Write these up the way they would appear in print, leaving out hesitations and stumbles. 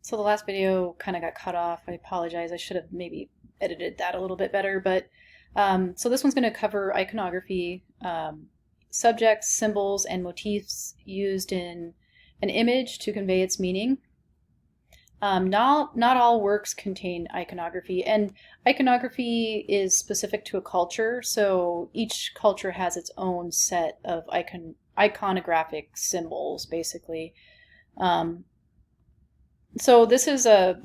So the last video kind of got cut off. I apologize. I should have maybe edited that a little bit better. But so this one's going to cover iconography, subjects, symbols, and motifs used in an image to convey its meaning. Not all works contain iconography, and iconography is specific to a culture, so each culture has its own set of iconographic symbols, basically. Um, so this is a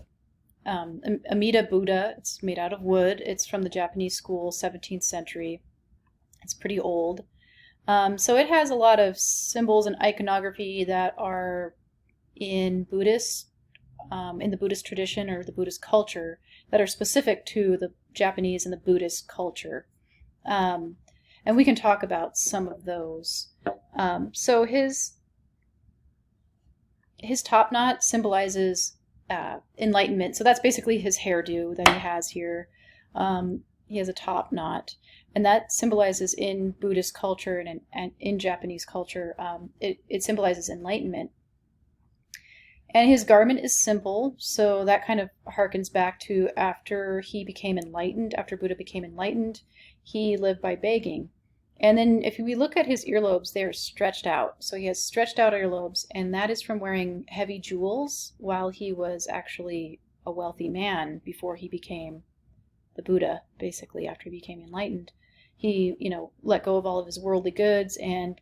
Amida Buddha. It's made out of wood. It's from the Japanese school, 17th century. It's pretty old. So it has a lot of symbols and iconography that are in in the Buddhist tradition or the Buddhist culture that are specific to the Japanese and the Buddhist culture. And we can talk about some of those. So his top knot symbolizes enlightenment. So that's basically his hairdo that he has here. He has a top knot, and that symbolizes in Buddhist culture and in Japanese culture, it symbolizes enlightenment. And his garment is simple, so that kind of harkens back to after he became enlightened, after Buddha became enlightened, he lived by begging. And then if we look at his earlobes, they're stretched out. So he has stretched out earlobes, and that is from wearing heavy jewels while he was actually a wealthy man before he became the Buddha, basically, after he became enlightened. He, let go of all of his worldly goods and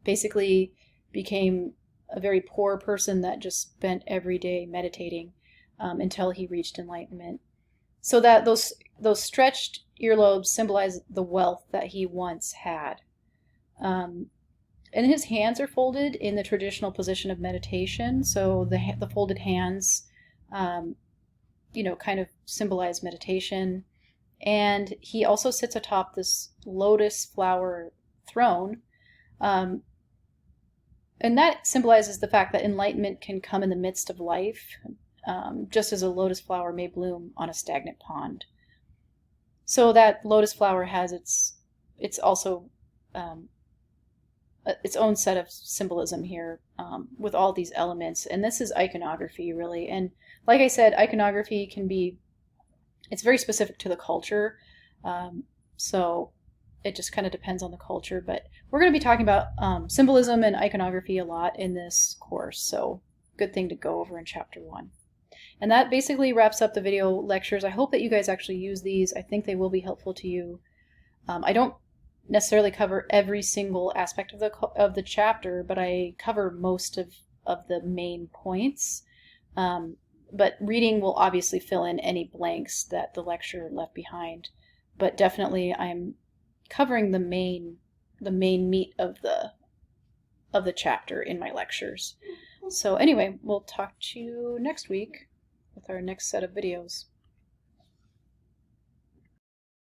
basically became a very poor person that just spent every day meditating until he reached enlightenment. So that those stretched earlobes symbolize the wealth that he once had. And his hands are folded in the traditional position of meditation. So the folded hands, kind of symbolize meditation. And he also sits atop this lotus flower throne. And that symbolizes the fact that enlightenment can come in the midst of life, just as a lotus flower may bloom on a stagnant pond. So that lotus flower has its also its own set of symbolism here with all these elements. And this is iconography, really. And like I said, iconography it's very specific to the culture. So it just kind of depends on the culture, but we're going to be talking about symbolism and iconography a lot in this course, so good thing to go over in chapter 1. And that basically wraps up the video lectures. I hope that you guys actually use these. I think they will be helpful to you. I don't necessarily cover every single aspect of the chapter, but I cover most of the main points. But reading will obviously fill in any blanks that the lecture left behind. But definitely I'm covering the main meat of the chapter in my lectures. So anyway, we'll talk to you next week with our next set of videos.